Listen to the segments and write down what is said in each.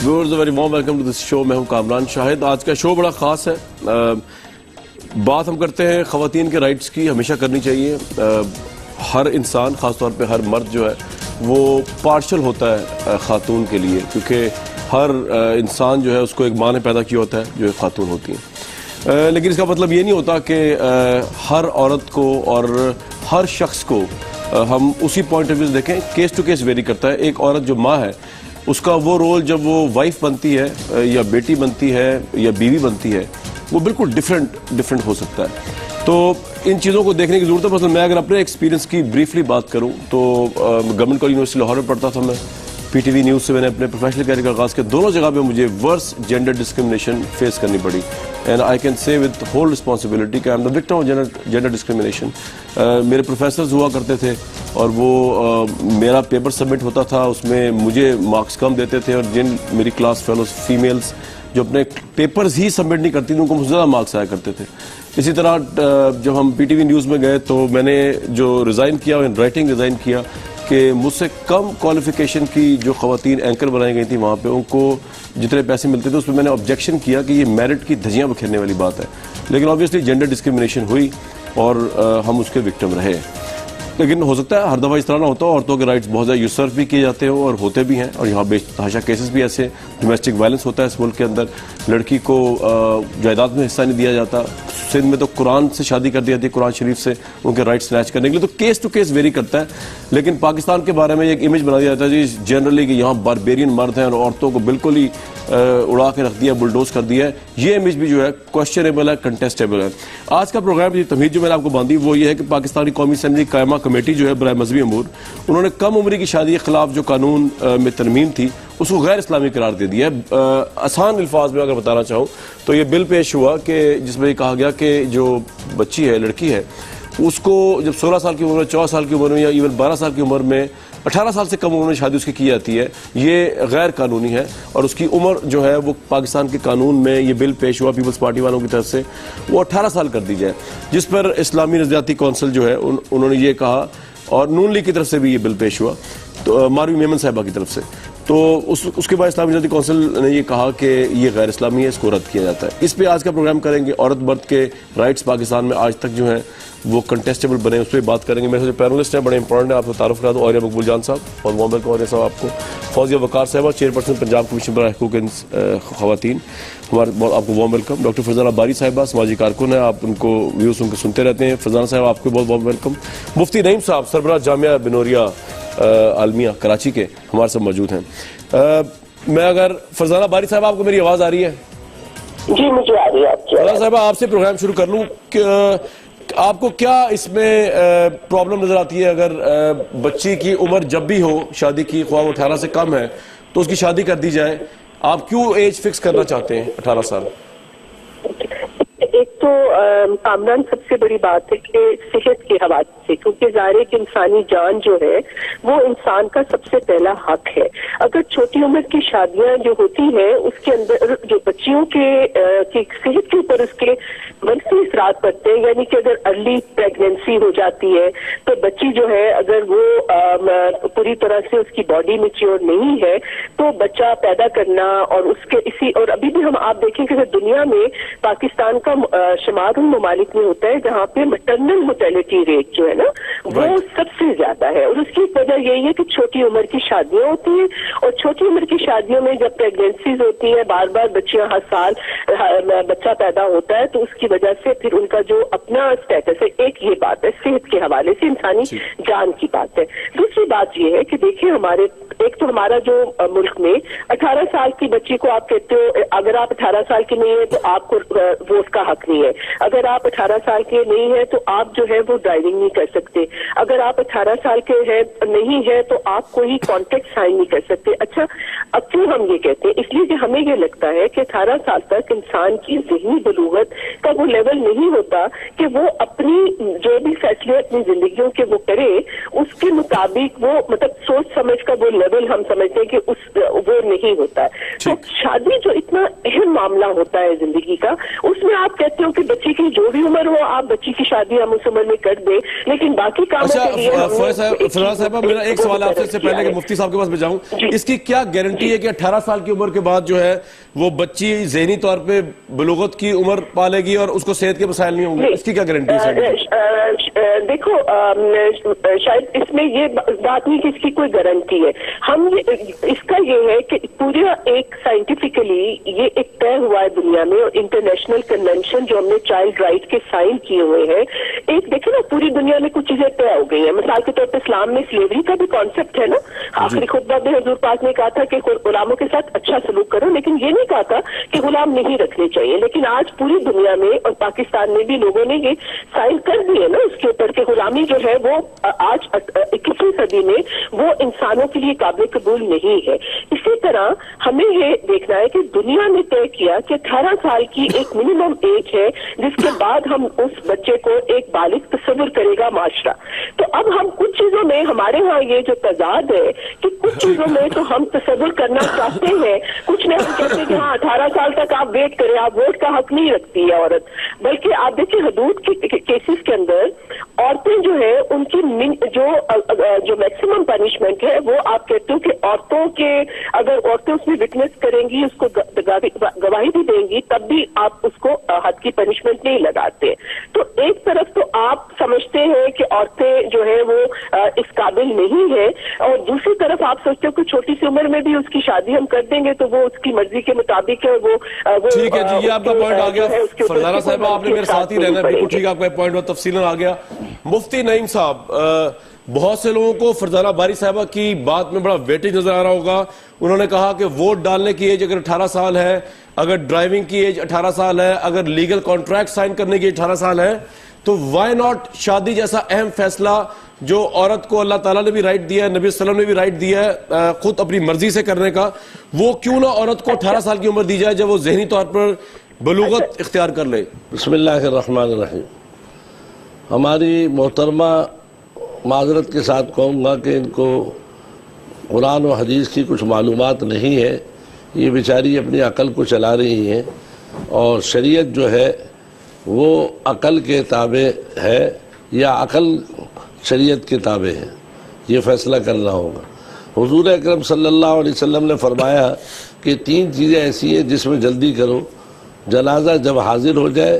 Viewers, a very warm welcome to this show. میں ہوں کامران شاہد. آج کا شو بڑا خاص ہے. بات ہم کرتے ہیں خواتین کے رائٹس کی. ہمیشہ کرنی چاہیے. ہر انسان, خاص طور پہ ہر مرد جو ہے وہ پارشل ہوتا ہے خاتون کے لیے, کیونکہ ہر انسان جو ہے اس کو ایک ماں نے پیدا کیا ہوتا ہے جو ایک خاتون ہوتی ہیں. لیکن اس کا مطلب یہ نہیں ہوتا کہ ہر عورت کو اور ہر شخص کو ہم اسی پوائنٹ آف ویو سے دیکھیں. کیس ٹو کیس ویری کرتا ہے. ایک عورت جو ماں ہے اس کا وہ رول جب وہ وائف بنتی ہے یا بیٹی بنتی ہے یا بیوی بنتی ہے وہ بالکل ڈفرینٹ ہو سکتا ہے. تو ان چیزوں کو دیکھنے کی ضرورت ہے. مثلا میں اگر اپنے ایکسپیرینس کی بریفلی بات کروں تو گورنمنٹ کالج یونیورسٹی لاہور میں پڑھتا تھا میں. پی ٹی وی نیوز سے میں نے اپنے پروفیشنل کیریئر کا آغاز کیا. دونوں جگہ پہ مجھے ورس جینڈر ڈسکرمنیشن فیس کرنی پڑی. And I can say with whole responsibility کہ I am the victim of gender discrimination. میرے پروفیسرز ہوا کرتے تھے اور وہ میرا پیپر سبمٹ ہوتا تھا, اس میں مجھے مارکس کم دیتے تھے, اور جن میری کلاس فیلوز فیمیلز جو اپنے پیپرز ہی سبمٹ نہیں کرتی تھیں ان کو مجھ سے زیادہ مارکس آیا کرتے تھے. اسی طرح جب ہم پی ٹی وی نیوز میں گئے تو میں نے جو ریزائن کیا, رائٹنگ ریزائن کیا, کہ مجھ سے کم کوالیفیکیشن کی جو خواتین اینکر بنائی گئی تھیں وہاں پہ ان کو جتنے پیسے ملتے تھے اس پہ میں نے آبجیکشن کیا کہ یہ میرٹ کی دھجیاں بکھیرنے والی بات ہے. لیکن آبویسلی جینڈر ڈسکرمنیشن ہوئی اور ہم اس کے وکٹم رہے. لیکن ہو سکتا ہے ہر دفعہ اس طرح نہ ہوتا ہو, عورتوں کے رائٹس بہت زیادہ یوسرف بھی کیے جاتے ہوں اور ہوتے بھی ہیں, اور یہاں بے تحاشا کیسز بھی ایسے. ڈومیسٹک وائلنس ہوتا ہے اس ملک کے اندر. لڑکی کو جائیداد میں حصہ نہیں دیا جاتا. سندھ میں تو قرآن سے شادی کر دی جاتی ہے, قرآن شریف سے, ان کے رائٹس سنیچ کرنے کے لیے. تو کیس ٹو کیس ویری کرتا ہے. لیکن پاکستان کے بارے میں ایک امیج بنا دیا جاتا ہے جی جنرلی کہ یہاں باربیرین مرد ہیں اور عورتوں کو بالکل ہی اڑا کے رکھ دیا, بلڈوز کر دیا ہے. یہ امیج بھی جو ہے کوشچنیبل ہے, کنٹیسٹیبل ہے. آج کا پروگرام کی تمہید جو میں نے آپ کو باندھی وہ یہ ہے کہ پاکستانی قومی اسمبلی قائمہ کمیٹی جو ہے برائے مذہبی امور, انہوں نے کم عمری کی شادی کے خلاف جو قانون میں ترمیم تھی اس کو غیر اسلامی قرار دے دیا ہے. آسان الفاظ میں اگر بتانا چاہوں تو یہ بل پیش ہوا کہ جس میں یہ کہا گیا کہ جو بچی ہے, لڑکی ہے, اس کو جب 16 سال کی عمر میں, 14 سال کی عمر میں یا ایون 12 سال کی عمر میں, 18 سال سے کم عمر میں شادی اس کی جاتی ہے, یہ غیر قانونی ہے. اور اس کی عمر جو ہے وہ پاکستان کے قانون میں یہ بل پیش ہوا پیپلز پارٹی والوں کی طرف سے, وہ 18 سال کر دی جائے, جس پر اسلامی نظریاتی کونسل جو ہے انہوں نے یہ کہا, اور نون لیگ کی طرف سے بھی یہ بل پیش ہوا, تو ماروی میمن صاحبہ کی طرف سے. تو اس کے بعد اسلامی نظریاتی کونسل نے یہ کہا کہ یہ غیر اسلامی ہے, اس کو رد کیا جاتا ہے. اس پہ آج کا پروگرام کریں گے. عورت مرد کے رائٹس پاکستان میں آج تک جو ہیں وہ کنٹیسٹیبل بنے, اس پہ بات کریں گے. میرے سے جو پیرولسٹ ہیں بڑے امپورٹنٹ ہیں, آپ کو تعارف کرا دوں. عوریہ مقبول جان صاحب, اور وارم ویلکم عوریہ صاحب آپ کو. فوزیہ وقار صاحبہ, چیئرپرسن پنجاب کمیشن برائے حقوق خواتین, ہمارے آپ کو وارم ویلکم. ڈاکٹر فرزانہ باری صاحبہ, سماجی کارکن ہیں, آپ ان کو ویوز ان کے سنتے رہتے ہیں. فرزانہ صاحب آپ کو بہت ویلکم. مفتی نعیم صاحب, سربراہ جامعہ بنوریا عالمیہ کراچی کے, ہمارے ساتھ موجود ہیں. میں اگر فرزانہ باری صاحب آپ کو میری آواز آ رہی ہے؟ جی مجھے آ رہی ہے. فرزانہ صاحب آپ سے پروگرام شروع کر لوں کہ آپ کو کیا اس میں پرابلم نظر آتی ہے اگر بچی کی عمر جب بھی ہو شادی کی, خواہ وہ 18 سے کم ہے, تو اس کی شادی کر دی جائے. آپ کیوں ایج فکس کرنا چاہتے ہیں 18 سال؟ ایک تو کامران سب سے بڑی بات ہے کہ صحت کے حوالے سے, کیونکہ ظاہر ہے کہ انسانی جان جو ہے وہ انسان کا سب سے پہلا حق ہے. اگر چھوٹی عمر کی شادیاں جو ہوتی ہیں اس کے اندر جو بچیوں کے صحت کے اوپر اس کے منفی اثرات پڑتے ہیں, یعنی کہ اگر ارلی پریگنینسی ہو جاتی ہے تو بچی جو ہے اگر وہ پوری طرح سے اس کی باڈی میچیور نہیں ہے تو بچہ پیدا کرنا, اور اس کے اور ابھی بھی ہم آپ دیکھیں کہ دنیا میں پاکستان کا شمار ان ممالک میں ہوتا ہے جہاں پہ مٹرنل موٹیلٹی ریٹ جو ہے نا وہ سب سے زیادہ ہے. اور اس کی وجہ یہی ہے کہ چھوٹی عمر کی شادیاں ہوتی ہیں, اور چھوٹی عمر کی شادیوں میں جب پریگنینسیز ہوتی ہیں, بار بار بچیاں ہر سال بچہ پیدا ہوتا ہے, تو اس کی وجہ سے پھر ان کا جو اپنا اسٹیٹس ہے, ایک یہ بات ہے صحت کے حوالے سے انسانی جان کی بات ہے. دوسری بات یہ ہے کہ دیکھیں ایک تو ہمارا جو ملک میں 18 سال کی بچی کو آپ کہتے ہو اگر آپ 18 سال کی نہیں ہے تو آپ کو ووٹ کا حق نہیں ہے. اگر آپ 18 سال کے نہیں ہیں تو آپ جو ہے وہ ڈرائیونگ نہیں کر سکتے. اگر آپ 18 سال کے نہیں ہے تو آپ کوئی کانٹریکٹ سائن نہیں کر سکتے. اچھا, اب کیوں ہم یہ کہتے ہیں؟ اس لیے کہ ہمیں یہ لگتا ہے کہ 18 سال تک انسان کی ذہنی بلوغت کا وہ لیول نہیں ہوتا کہ وہ اپنی جو بھی فیصلے اپنی زندگیوں کے وہ کرے اس کے مطابق وہ مطلب سوچ سمجھ کا وہ لیول ہم سمجھتے ہیں کہ وہ نہیں ہوتا ہے. تو شادی جو اتنا اہم معاملہ ہوتا ہے زندگی کا, اس میں آپ کہتے ہو کہ بچی کی جو بھی عمر ہو آپ بچی کی شادی ہم اس عمر میں کر دیں, لیکن باقی کاموں کے لیے فرزانہ صاحبہ میرا ایک سوال آپ سے پہلے کہ مفتی صاحب کے پاس میں جاؤں, اس کی کیا گارنٹی ہے کہ 18 سال کی عمر کے بعد جو ہے وہ بچی ذہنی طور پہ بلوغت کی عمر پالے گی اور اس کو صحت کے مسائل نہیں ہوں گے، اس کی کیا گارنٹی ہے؟ دیکھو شاید اس میں یہ بات نہیں کہ اس کی کوئی گارنٹی ہے. ہم اس کا یہ ہے کہ پورا ایک سائنٹیفکلی یہ ایک طے ہوا ہے دنیا میں، اور انٹرنیشنل کنونشن جو ہم نے چائلڈ رائٹ کے سائن کیے ہوئے ہیں. ایک دیکھیں نا پوری دنیا میں کچھ چیزیں طے ہو گئی ہیں. مثال کے طور پر اسلام میں سلیوری کا بھی کانسیپٹ ہے نا. آخری خطبہ میں حضور پاک نے کہا تھا کہ غلاموں کے ساتھ اچھا سلوک کرو، لیکن یہ نہیں کہا تھا کہ غلام نہیں رکھنے چاہیے. لیکن آج پوری دنیا میں اور پاکستان میں بھی لوگوں نے یہ سائن کر دیے نا اس کے اوپر کہ غلامی جو ہے وہ آج 21ویں صدی میں وہ انسانوں کے لیے قابل قبول نہیں ہے. اسی طرح ہمیں یہ دیکھنا ہے کہ دنیا نے طے کیا کہ 18 سال کی ایک منیمم ایج ہے جس کے بعد ہم اس بچے کو ایک بالغ تصور کرے گا معاشرہ. تو اب ہم کچھ چیزوں میں ہمارے ہاں یہ جو تضاد ہے کہ کچھ چیزوں میں تو ہم تصور کرنا چاہتے ہیں، کچھ میں ہم کہتے ہیں کہ ہاں 18 سال تک آپ ویٹ کریں، آپ ووٹ کا حق نہیں رکھتی ہے عورت. بلکہ آپ دیکھیں حدود کے کیسز کے اندر عورتیں جو ہے ان کی جو میکسیمم پنشمنٹ ہے وہ آپ کہتے ہو کہ عورتوں کے اگر عورتیں اس میں وٹنس کریں گی، اس کو گواہی بھی دیں گی، تب بھی آپ اس کو حد کی پنشمنٹ نہیں لگاتے. تو ایک طرف تو آپ سمجھتے ہیں کہ عورتیں جو ہے وہ اس قابل نہیں ہے، اور دوسری طرف آپ سوچتے ہو کہ چھوٹی سی عمر میں بھی اس کی شادی ہم کر دیں گے تو وہ اس کی مرضی کے مطابق ہے. وہ ٹھیک ہے جی، یہ آپ کا پوائنٹ آ گیا. فرزانہ صاحبہ آپ نے میرے ساتھ ہی رہنا ہے، بالکل ٹھیک ہے، آپ کا پوائنٹ تفصیلاً آ گیا. مفتی نعیم صاحب، بہت سے لوگوں کو فرزانہ باری صاحبہ کی بات میں بڑا ویٹیج نظر آ رہا ہوگا. انہوں نے کہا کہ ووٹ ڈالنے کی ایج اگر 18 سال ہے، اگر ڈرائیونگ کی ایج 18 سال ہے، اگر لیگل کانٹریکٹ سائن کرنے کی ایج 18 سال ہے، تو وائی ناٹ شادی جیسا اہم فیصلہ جو عورت کو اللہ تعالیٰ نے بھی رائٹ دیا ہے، نبی صلی اللہ علیہ وسلم نے بھی رائٹ دیا ہے خود اپنی مرضی سے کرنے کا، وہ کیوں نہ عورت کو 18 سال کی عمر دی جائے جب وہ ذہنی طور پر بلوغت اختیار کر لے؟ بسم اللہ الرحمن الرحیم. ہماری محترمہ معذرت کے ساتھ کہوں گا کہ ان کو قرآن و حدیث کی کچھ معلومات نہیں ہے. یہ بیچاری اپنی عقل کو چلا رہی ہیں، اور شریعت جو ہے وہ عقل کے تابع ہے یا عقل شریعت کے تابع ہے، یہ فیصلہ کرنا ہوگا. حضور اکرم صلی اللہ علیہ وسلم نے فرمایا کہ 3 چیزیں ایسی ہیں جس میں جلدی کرو: جنازہ جب حاضر ہو جائے،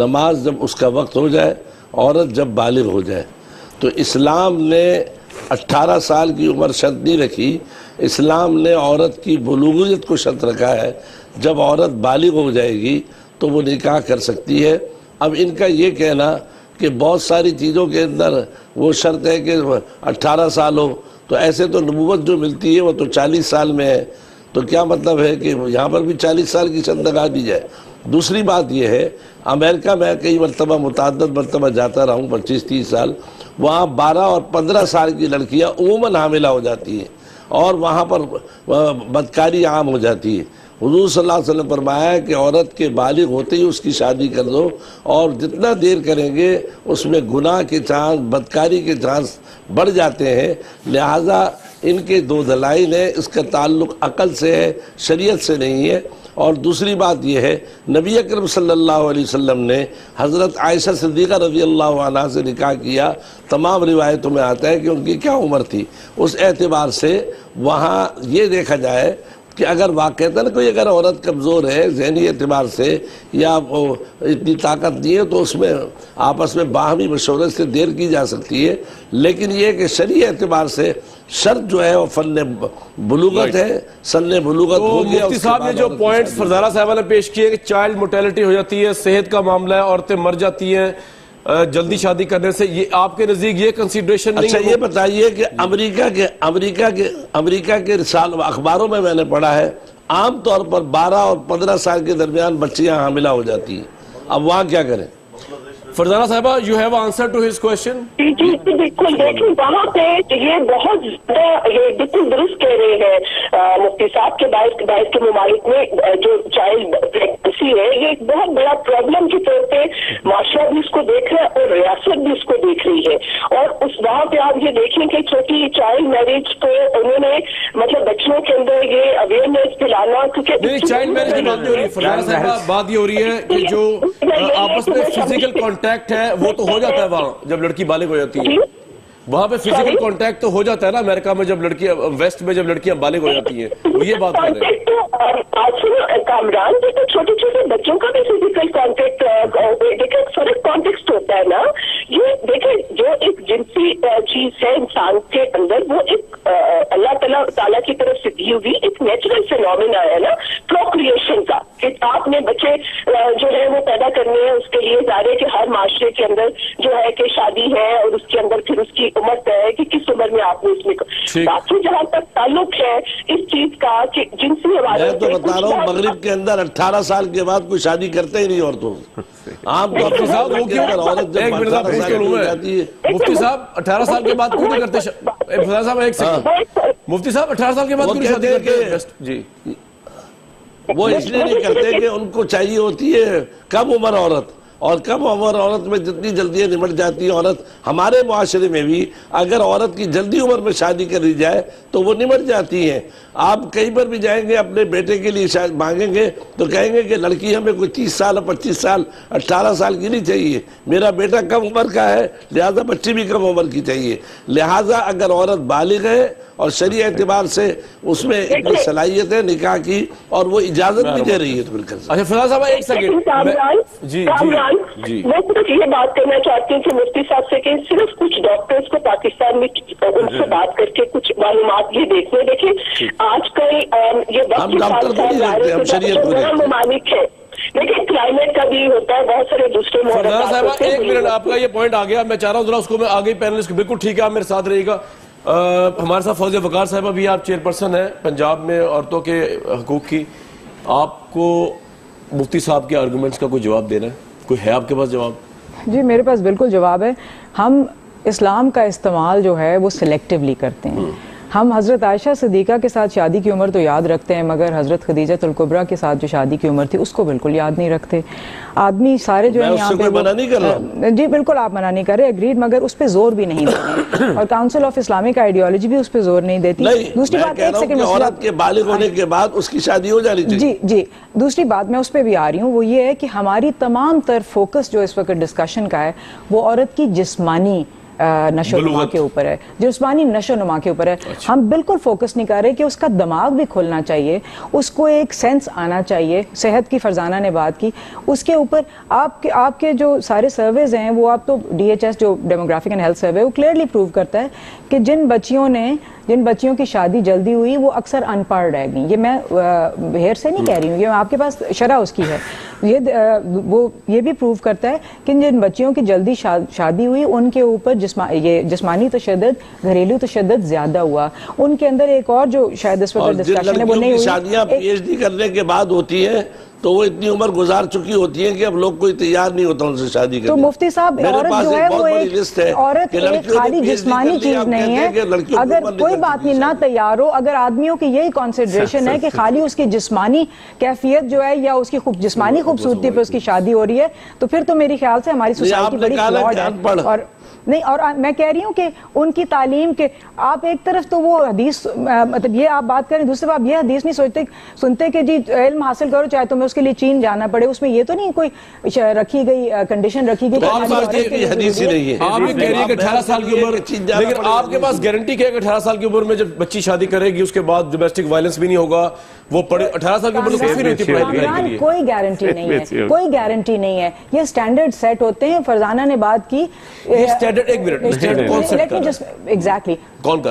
نماز جب اس کا وقت ہو جائے، عورت جب بالغ ہو جائے. تو اسلام نے 18 سال کی عمر شرط نہیں رکھی، اسلام نے عورت کی بلوغیت کو شرط رکھا ہے. جب عورت بالغ ہو جائے گی تو وہ نکاح کر سکتی ہے. اب ان کا یہ کہنا کہ بہت ساری چیزوں کے اندر وہ شرط ہے کہ 18 سال ہو، تو ایسے تو نبوت جو ملتی ہے وہ تو 40 سال میں ہے، تو کیا مطلب ہے کہ یہاں پر بھی 40 سال کی شرط لگا دی جائے؟ دوسری بات یہ ہے، امریکہ میں کئی مرتبہ متعدد مرتبہ جاتا رہا ہوں 25-30 سال، وہاں 12 اور 15 سال کی لڑکیاں عموماً حاملہ ہو جاتی ہیں اور وہاں پر بدکاری عام ہو جاتی ہے. حضور صلی اللہ علیہ وسلم فرمایا ہے کہ عورت کے بالغ ہوتے ہی اس کی شادی کر دو، اور جتنا دیر کریں گے اس میں گناہ کے چانس، بدکاری کے چانس بڑھ جاتے ہیں. لہٰذا ان کے 2 دلائل ہیں، اس کا تعلق عقل سے ہے، شریعت سے نہیں ہے. اور دوسری بات یہ ہے، نبی اکرم صلی اللہ علیہ وسلم نے حضرت عائشہ صدیقہ رضی اللہ عنہا سے نکاح کیا. تمام روایتوں میں آتا ہے کہ ان کی کیا عمر تھی. اس اعتبار سے وہاں یہ دیکھا جائے کہ اگر واقعتاً کوئی اگر عورت کمزور ہے ذہنی اعتبار سے یا اتنی طاقت نہیں ہے تو اس میں آپس میں باہمی مشورت سے دیر کی جا سکتی ہے. لیکن یہ کہ شرعی اعتبار سے شرط جو ہے وہ فن بلوغت ہے. سن بلوغت ہو گیا. مفتی صاحب نے جو پوائنٹس فرزانہ صاحبہ نے پیش کیے کہ چائلڈ موٹیلٹی ہو جاتی ہے، صحت کا معاملہ ہے، عورتیں مر جاتی ہیں جلدی شادی کرنے سے، یہ آپ کے نزدیک یہ کنسیڈریشن نہیں ہے؟ اچھا یہ بتائیے کہ امریکہ کے اخباروں میں نے پڑھا ہے عام طور پر 12 اور 15 سال کے درمیان بچیاں حاملہ ہو جاتی ہیں. اب وہاں کیا کریں؟ فرزانہ صاحبہ you have answer to his question? جی بالکل. دیکھیں وہاں پہ یہ بہت زیادہ یہ بالکل درست کہہ رہے ہیں مفتی صاحب کے باعث کے ممالک میں جو چائلڈ پریگنسی ہے یہ ایک بہت بڑا پرابلم کے طور پہ معاشرہ بھی اس کو دیکھ رہا ہے اور ریاست بھی اس کو دیکھ رہی ہے. اور اس وہاں پہ آپ یہ دیکھیں کہ چھوٹی چائلڈ میرج کو انہوں نے مطلب بچوں کے اندر یہ اویئرنیس پھیلانا، کیونکہ چائلڈ میرج کی بات نہیں ہو رہی فرزانہ صاحبہ، بات یہ ہو رہی ہے کہ جو آپس میں فزیکل کانٹیکٹ ہے وہ تو ہو جاتا ہے وہاں جب لڑکی بالغ ہو جاتی ہے. وہاں پہ فزیکل کانٹیکٹ تو ہو جاتا ہے نا امریکہ میں، جب لڑکیاں ویسٹ میں جب لڑکیاں بالغ ہو جاتی ہیں، وہ یہ بات کر رہے ہیں کامران جی، تو چھوٹے چھوٹے بچوں کا بھی فزیکل کانٹیکٹ، دیکھیں فرق کانٹیکسٹ ہوتا ہے نا. یہ دیکھیں جو ایک جنسی چیز ہے انسان کے اندر، وہ ایک اللہ تعالیٰ کی طرف سے دی ہوئی ایک نیچرل فینومینا ہے نا پروکریشن کا، کہ آپ نے بچے جو ہے وہ پیدا کرنے ہیں. اس کے لیے ظاہر ہے کہ ہر معاشرے کے اندر جو ہے کہ شادی ہے اور اس کے اندر پھر اس کی عمر طے ہے کہ کس عمر میں آپ نے اس میں. باقی جہاں تک تعلق ہے اس چیز کا کہ جنسی حوالے میں تو بتا رہا ہوں مغرب کے اندر 18 سال کے بعد کوئی شادی کرتے ہی نہیں عورتوں سے. عام طور پر عورت جب 18 سال کی ہو جاتی ہے. مفتی صاحب 18 سال کے بعد کیوں نہیں کرتے؟ فضل صاحب ایک سیکنڈ، مفتی صاحب 18 سال کے بعد کیوں شادی کرتے؟ جی وہ اس لیے نہیں کرتے کہ ان کو چاہیے ہوتی ہے کم عمر عورت، اور کم عمر عورت میں جتنی جلدی نمٹ جاتی ہے عورت. ہمارے معاشرے میں بھی اگر عورت کی جلدی عمر میں شادی کری جائے تو وہ نمٹ جاتی ہیں. آپ کہیں پر بھی جائیں گے اپنے بیٹے کے لیے شاید مانگیں گے تو کہیں گے کہ لڑکی ہمیں کوئی 30 سال 25 سال 18 سال کی نہیں چاہیے، میرا بیٹا کم عمر کا ہے لہذا بچی بھی کم عمر کی چاہیے. لہذا اگر عورت بالغ ہے اور شرعی اعتبار سے اس میں اتنی صلاحیت ہے نکاح کی اور وہ اجازت بھی دے رہی ہے تو بالکل. اچھا فضل صاحب ایک سیکنڈ، جی جی میں صرف یہ بات کرنا چاہتی ہوں کہ مفتی صاحب سے کہ صرف کچھ ڈاکٹرز کو پاکستان میں ان سے بات کر کے کچھ معلومات یہ دیکھنے. دیکھیں آج کل یہ ہم ڈاکٹر کو نہیں دیکھتے، ہم شریعت کو دیکھتے. ممالک ہے لیکن کلائمیٹ کا بھی ہوتا ہے، بہت سارے دوسرے صاحب ایک منٹ، آپ کا یہ پوائنٹ آ گیا، میں چاہ رہا ہوں ذرا اس کو میں آگے پینلسٹ بالکل ٹھیک ہے، آپ میرے ساتھ رہیے گا. ہمارے ساتھ فوزیہ وقار صاحبہ بھی، آپ چیئرپرسن ہیں پنجاب میں عورتوں کے حقوق کی. آپ کو مفتی صاحب کے آرگومنٹس کا کوئی جواب دینا ہے؟ کوئی ہے آپ کے پاس جواب؟ جی میرے پاس بالکل جواب ہے. ہم اسلام کا استعمال جو ہے وہ سلیکٹیولی کرتے ہیں. ہم حضرت عائشہ صدیقہ کے ساتھ شادی کی عمر تو یاد رکھتے ہیں، مگر حضرت خدیجہ الکبریٰ کے ساتھ جو شادی کی عمر تھی اس کو بالکل یاد نہیں رکھتے. آدمی سارے جو ہے یہاں پہ منع نہیں کر رہا، جی بالکل آپ منع نہیں کر رہے، اگریڈ، مگر اس پہ زور بھی نہیں دیتے اور کاؤنسل آف اسلامک آئیڈیالوجی بھی اس پہ زور نہیں دیتی. دوسری بات ایک سیکنڈ، عورت کے بالغ ہونے کے بعد اس کی شادی ہو جانی چاہیے. جی دوسری بات میں اس پہ بھی آ رہی ہوں، وہ یہ ہے کہ ہماری تمام تر فوکس جو اس وقت ڈسکشن کا ہے وہ عورت کی جسمانی نشو و نما کے اوپر ہے، جسمانی نشو و نما کے اوپر ہے. ہم بالکل فوکس نہیں کر رہے کہ اس کا دماغ بھی کھلنا چاہیے، اس کو ایک سینس آنا چاہیے. صحت کی فرزانہ نے بات کی، اس کے اوپر آپ کے جو سارے سرویز ہیں وہ آپ تو ڈی ایچ ایس جو ڈیموگرافک اینڈ ہیلتھ سروے وہ کلیئرلی پروو کرتا ہے کہ جن بچیوں کی شادی جلدی ہوئی وہ اکثر ان پڑھ رہ گئیں. یہ میں ہیر سے نہیں کہہ رہی ہوں، یہ آپ کے پاس شرح اس کی ہے. وہ یہ بھی پروو کرتا ہے کہ جن بچیوں کی جلدی شادی ہوئی ان کے اوپر جسمانی تشدد، گھریلو تشدد زیادہ ہوا. ان کے اندر ایک اور جو شاید اس وقت ڈسکشن ہے وہ نہیں ہوئی، شادیاں پی ایچ ڈی کرنے کے بعد ہوتی ہیں تو وہ اتنی عمر گزار چکی ہوتی ہے کہ اب لوگ کوئی تیار نہیں ہوتا ان سے شادی کرنے. تو مفتی صاحب عورت جو ہے وہ عورت ایک خالی جسمانی چیز نہیں ہے. اگر کوئی بات نہیں نہ تیار ہو، اگر آدمیوں کی یہی کانسیڈریشن ہے کہ خالی اس کی جسمانی کیفیت جو ہے یا اس کی جسمانی خوبصورتی پہ اس کی شادی ہو رہی ہے تو پھر تو میری خیال سے ہماری سوسائٹی بڑی فلاڈ ہے. اور نہیں، اور میں کہہ رہی ہوں کہ ان کی تعلیم کے آپ ایک طرف تو وہ حدیث مطلب یہ آپ بات کریں، دوسری آپ یہ حدیث نہیں سنتے کہ جی علم حاصل کرو چاہے تمہیں اس کے لیے چین جانا پڑے. اس میں یہ تو نہیں کوئی رکھی گئی کنڈیشن رکھی گئی. حدیث ہی نہیں ہے. آپ یہ کہہ رہی ہے کہ 18 سال کی عمر، لیکن آپ کے پاس گارنٹی کیا ہے کہ 18 سال کی عمر میں جب بچی شادی کرے گی اس کے بعد ڈومیسٹک وائلنس بھی نہیں ہوگا؟ وہ 18 سال کی عمر کافی نہیں ہوتی پڑھائی کے لیے. کوئی گارنٹی نہیں ہے، کوئی گارنٹی نہیں ہے. یہ سٹینڈرڈ سیٹ ہوتے ہیں. فرزانہ نے بات کی ایک minute exactly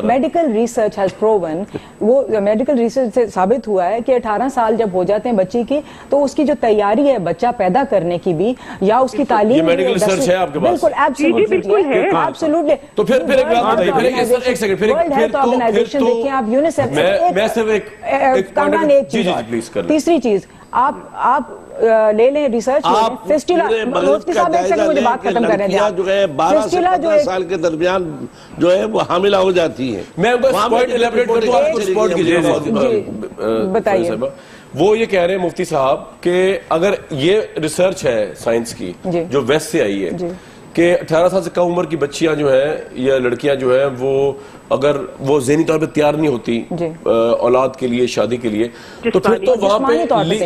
medical research has proven, وہ میڈیکل ریسرچ سے ثابت ہوا ہے کہ 18 سال جب ہو جاتے ہیں بچی کی تو اس کی جو تیاری ہے بچہ پیدا کرنے کی بھی یا اس کی تعلیم، میڈیکل ریسرچ ہے آپ کے پاس؟ بالکل ایبسولوٹلی. تو پھر ایک بات بتائیے، ایک سیکنڈ، تیسری چیز آپ لے لیں ریسرچ. فسٹولا، مفتی صاحب ایک سیکنڈ مجھے بات ختم کرنے دیں. جو ہے 12 سے 15 سال کے درمیان جو ہے وہ حاملہ ہو جاتی ہیں. میں پوائنٹ ایلیبریٹ کر دوں، آپ کو سپورٹ کیجیے. بتائیے. وہ یہ کہہ رہے ہیں مفتی صاحب کہ اگر یہ ریسرچ ہے سائنس کی جو ویسٹ سے آئی ہے کہ 18 سال سے کم عمر کی بچیاں جو ہیں یا لڑکیاں جو ہیں وہ اگر وہ ذہنی طور پہ تیار نہیں ہوتی اولاد کے لیے شادی کے لیے تو پھر تو وہاں پہ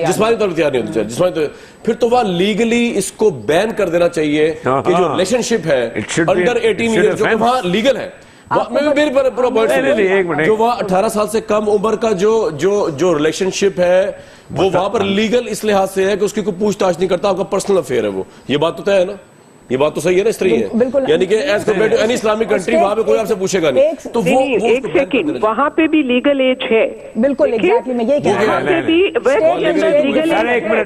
جسمانی طور پہ تیار نہیں ہوتی جسمانی پھر تو وہاں لیگلی اس کو بین کر دینا چاہیے کہ جو ریلیشن شپ ہے انڈر 18 ایئر جو وہاں لیگل ہے جو وہاں 18 سال سے کم عمر کا جو ریلیشن شپ ہے وہ وہاں پر لیگل اس لحاظ سے ہے کہ اس کی کوئی پوچھ تاچھ نہیں کرتا، آپ کا پرسنل افیئر ہے وہ. یہ بات تو طے ہے نا، یہ بات تو صحیح ہے نا، اس طرح ہے یعنی کہ as compare to any Islamic country وہاں پہ کوئی آپ سے پوچھے گا نہیں. تو وہ ایک سیکنڈ، وہاں پہ بھی لیگل ایج ہے. بالکل ایگزیکٹلی میں یہ کہہ رہا ہوں.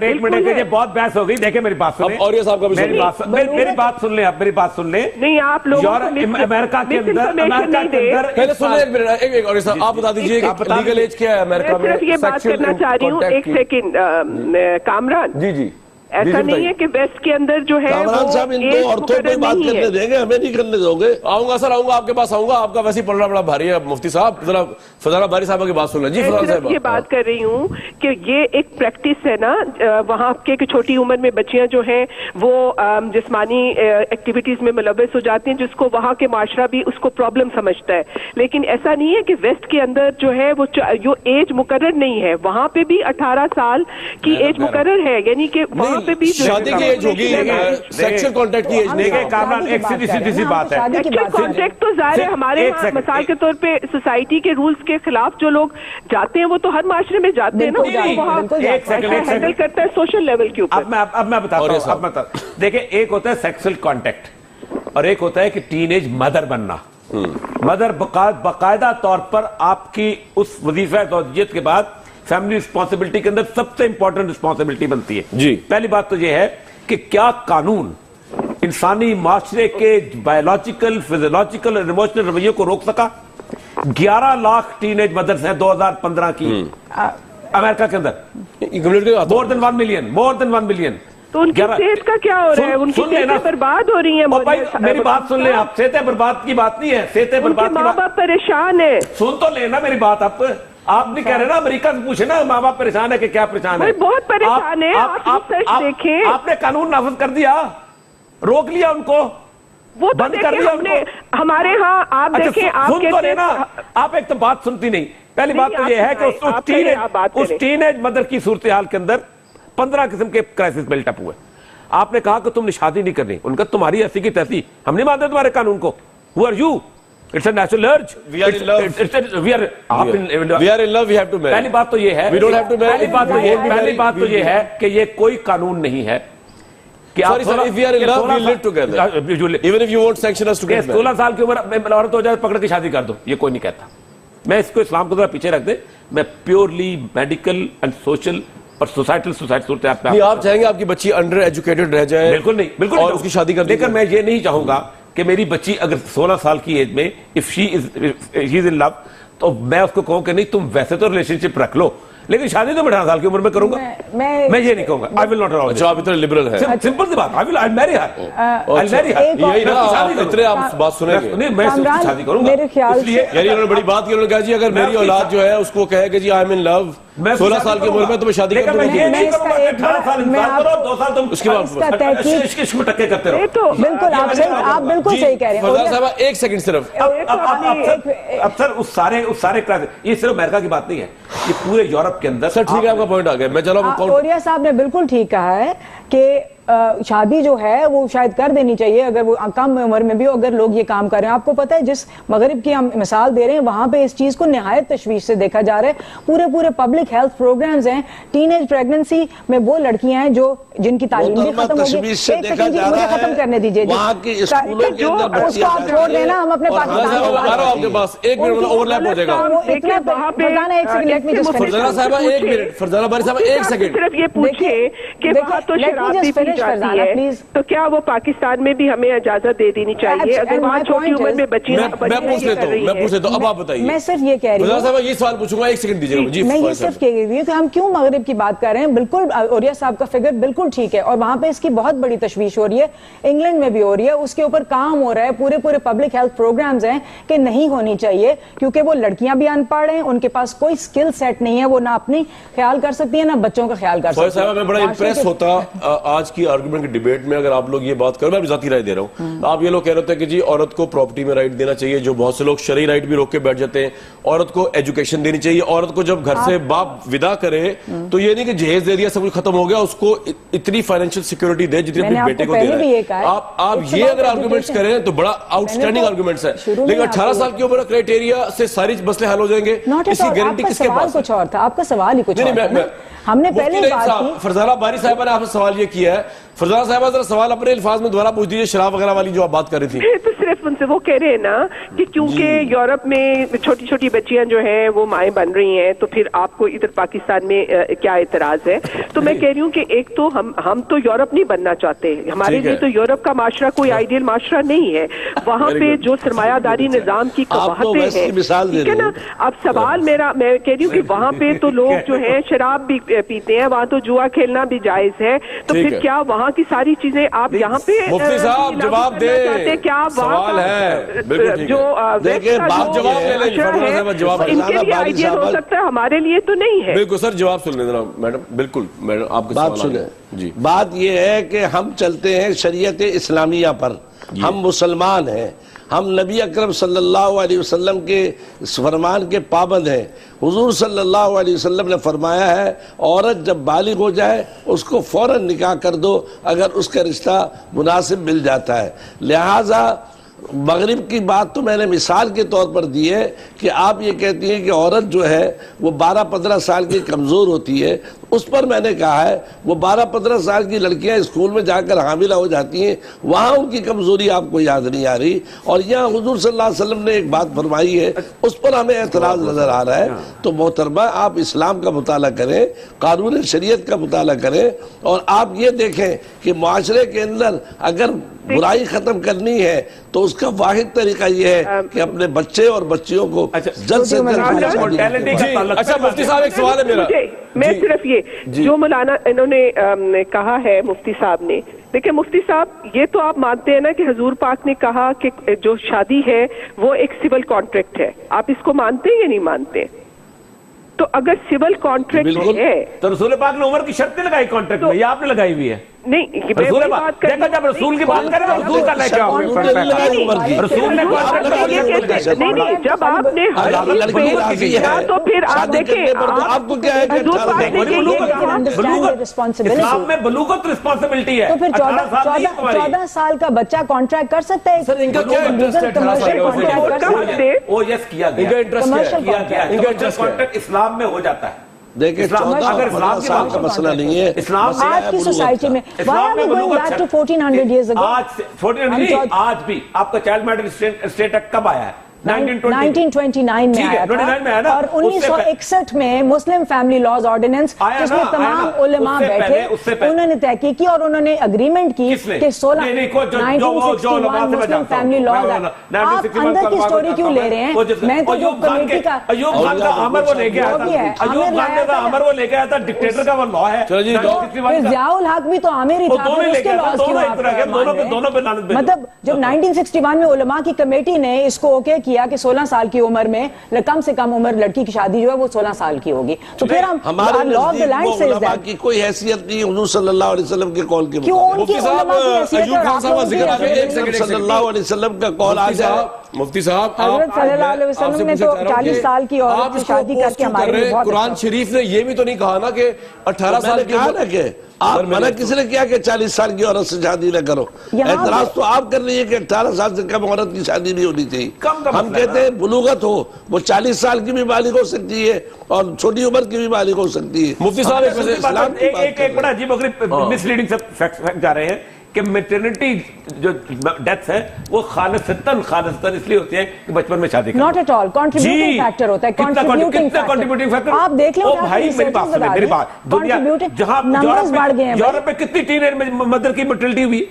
ایک منٹ یہ بہت بحث ہو گئی. دیکھیں میری بات سن لیں، اور یہ صاحب کا میری بات سن لیں، آپ میری بات سن لیں. نہیں آپ لوگ امریکہ کے اندر پہلے سن لیں ایک منٹ، ایک اور صاحب آپ بتا دیجیے کہ لیگل ایج کیا ہے امریکہ میں. صرف یہ بات کرنا چاہ رہی ہوں ایک سیکنڈ کامران. جی جی ایسا نہیں ہے کہ ویسٹ کے اندر جو ہے کامران صاحب ان کو عورتوں پہ بات کرنے دیں گے، ہمیں نہیں کرنے دو گے. آؤں گا سر، آؤں گا آپ کے پاس آؤں گا. آپ کا ویسے ہی پڑھنا بڑا بھاری ہے مفتی صاحب، ذرا فضالہ باری صاحبہ کی بات سن لیں. جی فضالہ صاحب یہ بات کر رہی ہوں کہ یہ ایک پریکٹس ہے نا وہاں کے کہ چھوٹی عمر میں بچیاں جو ہیں وہ جسمانی ایکٹیویٹیز میں ملوث ہو جاتی ہیں، جس کو وہاں کے معاشرہ بھی اس کو پرابلم سمجھتا ہے. لیکن ایسا نہیں ہے کہ ویسٹ کے اندر جو ہے وہ ایج مقرر نہیں ہے، وہاں پہ بھی 18 سال کی ایج مقرر ہے، یعنی کہ وہاں پہ بھی شادی کی ایج ہوگی، سیکشل کانٹیکٹ کی ایج نہیں ہے. کامران ایک سیدھی سی بات ہے، کانٹیکٹ تو ظاہر ہے ہمارے مثال کے طور پہ سوسائٹی کے رولز کے خلاف جو لوگ جاتے ہیں وہ تو ہر معاشرے میں جاتے ہیں نا، وہاں ہینڈل کرتا ہے سوشل لیول کے اوپر. اب میں بتاتا ہوں. دیکھیں ایک ہوتا ہے سیکسل کانٹیکٹ اور ایک ہوتا ہے کہ ٹین ایج مدر بننا. مدر باقاعدہ طور پر آپ کی اس وظیفہ زوجیت کے بعد فیملی رسپانسبلٹی کے اندر سب سے امپورٹنٹ رسپانسبلٹی بنتی ہے. جی پہلی بات تو یہ ہے کہ کیا قانون انسانی معاشرے کے بایولوجیکل، فزیولوجیکل اور ایموشنل رویوں کو روک سکا؟ 11 لاکھ ٹین ایج مدرس ہیں 2015 کی امریکہ کے اندر، مور دین 1 ملین. تو ان کی صحت کا کیا ہو رہا ہے؟ ان کی صحتیں برباد ہو رہی ہیں. میری بات سن لیں آپ، صحتیں برباد کی بات نہیں ہے، صحتیں برباد کی ماں باپ پریشان ہے. سن تو لینا میری بات. آپ نہیں کہہ رہے نا امریکہ سے پوچھے نا ماں باپ پریشان ہے کہ کیا پریشان ہے؟ بہت پریشان ہے. آپ نے قانون نافذ کر دیا، روک لیا ان کو، وہ بند کر دیا ان کو. ہمارے ہاں آپ دیکھیں، آپ ایک تو بات سنتی نہیں. پہلی بات تو یہ ہے کہ اس ٹین ایج مدر کی صورتحال کے اندر 15 قسم کے کرائسس بلٹ اپ ہوئے. آپ نے کہا کہ تم نے شادی نہیں کرنی، ان کا تمہاری ایسی کی تیسی، ہم نہیں مانتے تمہارے قانون کو. Who are you? It's a natural urge. We are in love. We are in love. We have to marry. پہلی بات تو یہ ہے. We don't have to marry. پہلی بات تو یہ ہے کہ یہ کوئی قانون نہیں ہے کہ Sorry sir, if we are in love, we live together. Even if you won't sanction us to get married. 16 سال کی عمر میں عورت ہو جائے پکڑ کے شادی کر دو، یہ کوئی نہیں کہتا. میں اس کو اسلام کو ذرا پیچھے رکھ دیں، میں پیورلی میڈیکل اینڈ سوشل اور سوسائٹل صورتحال پہ. آپ چاہیں گے آپ کی بچی انڈر ایجوکیٹڈ رہ جائے؟ بالکل نہیں، بالکل. اور اس کی شادی کر دیں. لیکن میں یہ نہیں چاہوں گا کہ میری بچی اگر 16 سال کی ایج میں if she is in love تو میں اس کو کہوں کہ نہیں تم ویسے تو ریلیشن شپ رکھ لو، لیکن شادی تو میں 18 سال کی عمر میں کروں گا. میں یہ نہیں کہوں گا. I will not allow it. اچھا آپ اتنے لبرل ہیں. سمپل سی بات. I'll marry her. I'll marry her. یہی نا اتنے آپ بات سنیں گے. نہیں میں اس کی شادی کروں گا. میرے خیال سے یعنی انہوں نے بڑی بات کی، انہوں نے کہا جی اگر میری اولاد جو ہے اس کو کہے کہ جی I am in love 16 سال کی عمر میں تو میں شادی کروں گا. لیکن میں یہ نہیں کروں گا 18 سال انتظار کرو، 2 سال تم اس کے بعد عشق میں ٹکے کرتے رہو. بالکل آپ بالکل صحیح کہہ رہے ہیں. فضالہ صاحبہ ایک سیکنڈ صرف. اب سر اس سارے یہ صرف امریکہ کی بات نہیں ہے، یہ پورے یورپ کے اندر. سر ٹھیک ہے آپ کا پوائنٹ آ گیا. میں چلو اوریا صاحب نے بالکل ٹھیک کہا ہے کہ شادی جو ہے وہ شاید کر دینی چاہیے اگر وہ کم عمر میں بھی اگر لوگ یہ کام کر رہے ہیں. آپ کو پتہ ہے جس مغرب کی ہم مثال دے رہے ہیں وہاں پہ اس چیز کو نہایت تشویش سے دیکھا جا رہا ہے. پورے پبلک ہیلتھ پروگرامز ہیں. ٹین ایج پریگننسی میں وہ لڑکیاں ہیں جو جن کی تعلیم بھی ختم ہو گئی. مجھے ختم کرنے دیجیے. اس کو آپ چھوڑ دینا، ہم اپنے آپ کے پاس ایک منٹ اوور لیپ ہو جائے گا. فرزانہ باری صاحب ایک سیکنڈ صرف یہ پوچھے کہ وہاں تو شراب بھی جاتی ہے تو کیا وہ پاکستان میں بھی ہمیں اجازت دے دینی چاہیے اگر وہاں چھوٹی عمر میں بچیاں میں پوچھ لیتا ہوں. اب آپ بتائیے. میں صرف یہ کہہ رہی ہوں، یہ سوال پوچھوں گا، ایک سیکنڈ دیجیے گا. میں یہ صرف کہہ رہی ہوں کہ ہم کیوں مغرب کی بات کر رہے ہیں. بالکل اوریا صاحب کا فگر بالکل ٹھیک ہے اور وہاں پہ اس کی بہت بڑی تشویش ہو رہی ہے. انگلینڈ میں بھی ہو رہی ہے، اس کے اوپر کام ہو رہا ہے. پورے پبلک ہیلتھ پروگرامز ہیں کہ نہیں ہونی چاہیے کیونکہ وہ لڑکیاں بھی ان پڑھ ہیں، ان کے پاس کوئی اسکل سیٹ نہیں ہے، وہ نہ اپنی خیال کر سکتی ہیں نہ بچوں کا خیال کر سکتی ہیں. میں بڑا امپریس ہوتا آج کی آرگومنٹ کی ڈیبیٹ میں اگر آپ لوگ یہ بات کرو، میں اپنی ذاتی رائے دے رہا ہوں، آپ یہ لوگ کہہ رہے ہوتے ہیں کہ جی عورت کو پراپرٹی میں رائٹ دینا چاہیے، جو بہت سے لوگ شرعی رائٹ بھی روک کے بیٹھ جاتے ہیں، عورت کو ایجوکیشن دینی چاہیے، عورت کو جب گھر سے باپ ودا کرے تو یہ نہیں کہ جہیز دے دیا سب کچھ ختم ہو گیا، اس کو اتنی فائنینشیل سیکورٹی دے جتنی اپنے بیٹے کو دے رہا ہے. آپ یہ اگر آرگومنٹس کریں تو بڑا آؤٹ اسٹینڈنگ آرگومنٹس ہے، لیکن 18 سال کی عمر کرائٹیریا سے ساری مسئلے حل ہو جائیں گے، اس کی گارنٹی کس کے پاس ہے؟ کچھ اور تھا، آپ کا سوال ہی کچھ اور تھا. ہم نے پہلے ہی بات کی. فرزانہ باری صاحبہ نے آپ سے سوال یہ کیا ہے، فرزانہ صاحبہ ذرا سوال اپنے الفاظ میں دوبارہ پوچھ دیجیے، شراب وغیرہ والی جو آپ بات کر رہی تھی. تو صرف ان سے وہ کہہ رہے ہیں نا کہ کیونکہ یورپ میں چھوٹی چھوٹی بچیاں جو ہیں وہ مائیں بن رہی ہیں، تو پھر آپ کو ادھر پاکستان میں کیا اعتراض ہے؟ تو میں کہہ رہی ہوں کہ ایک تو ہم تو یورپ نہیں بننا چاہتے، ہمارے لیے تو یورپ کا معاشرہ کوئی آئیڈیل معاشرہ نہیں ہے. وہاں پہ جو سرمایہ داری نظام کی قواعد ہیں، ٹھیک ہے نا. اب سوال میرا، میں کہہ رہی ہوں کہ وہاں پہ تو لوگ جو ہیں شراب بھی پیتے ہیں، وہاں تو جوا کھیلنا بھی جائز ہے، تو پھر کیا وہاں کی ساری چیزیں آپ یہاں پہ مفتی صاحب جواب دیں، کیا سوال ہے جو دیکھیں باپ جواب لے لیں، ان کے لیے آئیڈیل ہو سکتا ہے، ہمارے لیے تو نہیں ہے. بالکل سر جواب سن لیں ذرا میڈم. بالکل میڈم آپ کا بات سنیں. جی بات یہ ہے کہ ہم چلتے ہیں شریعت اسلامیہ پر، ہم مسلمان ہیں، ہم نبی اکرم صلی اللہ علیہ وسلم کے فرمان کے پابند ہیں. حضور صلی اللہ علیہ وسلم نے فرمایا ہے عورت جب بالغ ہو جائے اس کو فوراً نکاح کر دو اگر اس کا رشتہ مناسب مل جاتا ہے. لہٰذا مغرب کی بات تو میں نے مثال کے طور پر دی ہے کہ آپ یہ کہتی ہیں کہ عورت جو ہے وہ 12-15 سال کی کمزور ہوتی ہے، اس پر میں نے کہا ہے وہ 12-15 سال کی لڑکیاں اسکول میں جا کر حاملہ ہو جاتی ہیں، وہاں ان کی کمزوری آپ کو یاد نہیں آ رہی، اور یہاں حضور صلی اللہ علیہ وسلم نے ایک بات فرمائی ہے اس پر ہمیں اعتراض نظر آ رہا ہے. تو محترمہ آپ اسلام کا مطالعہ کریں، قانون شریعت کا مطالعہ کریں، اور آپ یہ دیکھیں کہ معاشرے کے اندر اگر برائی ختم کرنی ہے تو اس کا واحد طریقہ یہ ہے کہ اپنے بچے اور بچیوں کو جلد سے جلد. اچھا مفتی صاحب ایک سوال ہے میرا، میں صرف یہ جو مولانا انہوں نے کہا ہے مفتی صاحب نے، دیکھیں مفتی صاحب یہ تو آپ مانتے ہیں نا کہ حضور پاک نے کہا کہ جو شادی ہے وہ ایک سول کانٹریکٹ ہے، آپ اس کو مانتے ہیں یا نہیں مانتے؟ تو اگر سول کانٹریکٹ ہے تو رسول پاک نے عمر کی شرطیں لگائی کانٹریکٹ میں، یہ آپ نے لگائی ہوئی ہے. نہیں رسول پاک دیکھا جب رسول کی بات کریں رسول کا لے کے آؤ، رسول نے نہیں، جب آپ نے تو پھر آپ دیکھیں آپ کو کیا ہے کہ اسلام میں بلوغت رسپانسبلٹی ہے. تو پھر 14 سال کا بچہ کانٹریکٹ کر سکتا ہے؟ سر ان کا کیا انٹرسٹ ہے؟ وہ یس کیا گیا، اسلام میں ہو جاتا ہے. دیکھیں 14 سال کا مسئلہ نہیں ہے اسلام آج کی سوسائٹی میں آج 1400 آج بھی آپ کا چائلڈ میرج اسٹیٹ ایکٹ کب آیا ہے؟ 1929 میں آیا تھا، اور 1961 میں مسلم فیملی لاز آرڈیننس جس میں تمام علماء بیٹھے انہوں نے تحقیق کی اور انہوں نے اگریمنٹ کی کہ 1961 مسلم فیملی لاز. آپ اندر کی سٹوری کیوں لے رہے ہیں؟ میں تو جو کمیٹی کا ایوب خان کا ہمر وہ لے کے آیا تھا، ایوب خان کا ہمر وہ لے کے آیا تھا، ڈکٹیٹر کا وہ لا ہے. ضیاء الحق بھی تو عامر ہی تھا، اس کے لاز کیوں مطلب جب 1961 میں علماء کی کمیٹی نے اس کو اوکے کیا کہ 16 سال کی عمر میں کم سے کم عمر لڑکی کی شادی جو ہے وہ 16 سال کی ہوگی، تو پھر ہم ہمارے علماء کی کوئی حیثیت نہیں حضور صلی اللہ علیہ وسلم کے قول کے کیوں ان کی علماء کی حیثیت ہے؟ صلی اللہ علیہ وسلم کا قول آ جائے. مفتی صاحب حضرت صلی اللہ علیہ وسلم نے تو 40 سال کی عورت سے شادی کر کے ہمارے لیے بہت قرآن شریف نے یہ بھی تو نہیں کہا نا کہ 18 سال کی کہا نا کہ آپ منع کس نے کیا کہ 40 سال کی عورت سے شادی نہ کرو. اعتراض تو آپ کر رہی ہے کہ 18 سال سے کم عورت کی شادی نہیں ہونی چاہیے. ہم کہتے ہیں بلوغت ہو، وہ 40 سال کی بھی بالغ ہو سکتی ہے اور چھوٹی عمر کی بھی بالغ ہو سکتی ہے. مفتی صاحب ایک بڑا عجیب مس لیڈنگ فیکٹ جا رہے ہیں کہ میٹرنٹی جو ڈیتھ ہے وہ خالصتاً اس لیے ہوتی ہے کہ بچپن میں شادی کرنا. Not at all contributing factor ہوتا ہے. کنٹریبیوٹنگ فیکٹر آپ دیکھ لیں بھائی میری بات دنیا جہاں یورپ میں کتنی ٹین ایج میں مدر کی مرٹیلٹی ہوئی؟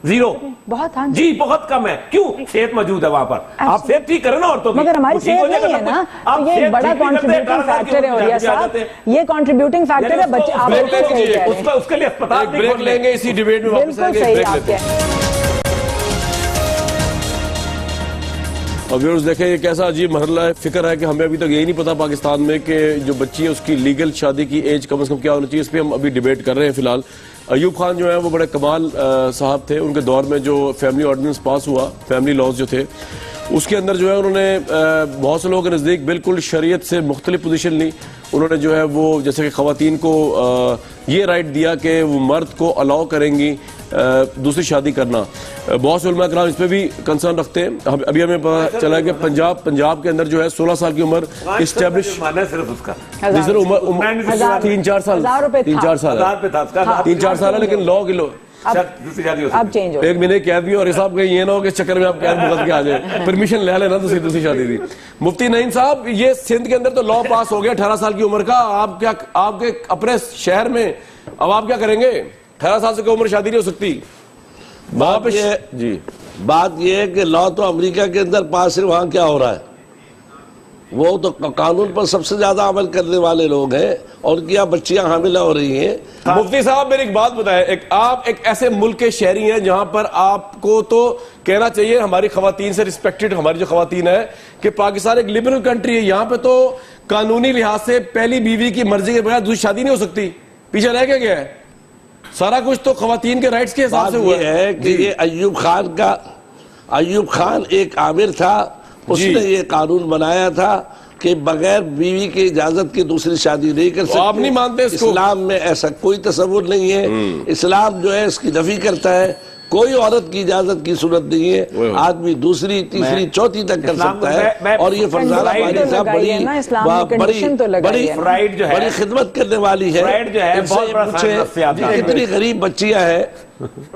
0. بہت جی بہت کم ہے. کیوں؟ صحت موجود ہے وہاں پر. آپ صحت ٹھیک کریں نا عورتوں کی، مگر ہماری صحت نہیں ہے نا، یہ بڑا کنٹریبیوٹنگ فیکٹر ہے. اور صاحب یہ کنٹریبیوٹنگ فیکٹر ہے. بچے آپ بالکل صحیح کہہ رہے ہیں. اس کے لیے اسپتال بریک لیں گے، اسی ڈیبیٹ میں واپس آئیں گے. بالکل صحیح آپ کہہ. اور ویورز دیکھیں یہ کیسا عجیب مرحلہ ہے، فکر ہے کہ ہمیں ابھی تک یہی نہیں پتا پاکستان میں کہ جو بچی ہے اس کی لیگل شادی کی ایج کم از کم کیا ہونا چاہیے. اس پہ ہم ابھی ڈیبیٹ کر رہے ہیں فی الحال. ایوب خان جو ہیں وہ بڑے کمال صاحب تھے. ان کے دور میں جو فیملی آرڈیننس پاس ہوا, فیملی لاز جو تھے, اس کے اندر جو ہے انہوں نے بہت سے لوگوں کے نزدیک بالکل شریعت سے مختلف پوزیشن لی. انہوں نے جو ہے وہ جیسے کہ خواتین کو یہ رائٹ دیا کہ وہ مرد کو الاؤ کریں گی دوسری شادی کرنا. بہت سے علماء کرام اس پہ بھی کنسرن رکھتے ہیں. ابھی ہمیں پتا چلا کہ پنجاب کے اندر جو ہے 16 سال کی عمر اسٹیبلش, صرف اس کا 3-4 سال ہے, لیکن لا کی اب چینج ہو 1 مہینے قید بھی, اور حساب کہیں یہ نہ ہو کہ اس چکر میں آپ قید بغل کے آ جائیں, پرمیشن لے لینا دوسری شادی دی. مفتی نعیم صاحب, یہ سندھ کے اندر تو لا پاس ہو گیا 18 سال کی عمر کا, آپ کے اپنے شہر میں اب آپ کیا کریں گے؟ 18 سال سے کوئی عمر شادی نہیں ہو سکتی. بات یہ ہے کہ لا تو امریکہ کے اندر پاس ہے, وہاں کیا ہو رہا ہے؟ وہ تو قانون پر سب سے زیادہ عمل کرنے والے لوگ ہیں, اور کیا بچیاں حاملہ ہو رہی ہیں. مفتی صاحب میری ایک بات بتائیں, آپ ایک ایسے ملک کے شہری ہیں جہاں پر آپ کو تو کہنا چاہیے ہماری خواتین سے رسپیکٹڈ ہماری جو خواتین ہے کہ پاکستان ایک لبرل کنٹری ہے, یہاں پہ تو قانونی لحاظ سے پہلی بیوی کی مرضی کے بغیر دوسری شادی نہیں ہو سکتی. پیچھے رہ کے گیا ہے سارا کچھ تو خواتین کے رائٹس کے حساب سے ہوا ہے. کہ یہ ایوب خان ایک عامر تھا, اس نے یہ قانون بنایا تھا کہ بغیر بیوی کی اجازت کی دوسری شادی نہیں کر سکتے. آپ نہیں مانتے اس کو؟ اسلام میں ایسا کوئی تصور نہیں ہے. اسلام جو ہے اس کی نفی کرتا ہے. کوئی عورت کی اجازت کی صورت نہیں ہے, آدمی دوسری تیسری چوتھی تک کر سکتا ہے. اور یہ فرزانہ باری صاحب بڑی خدمت کرنے والی ہے. کتنی غریب بچیاں ہیں,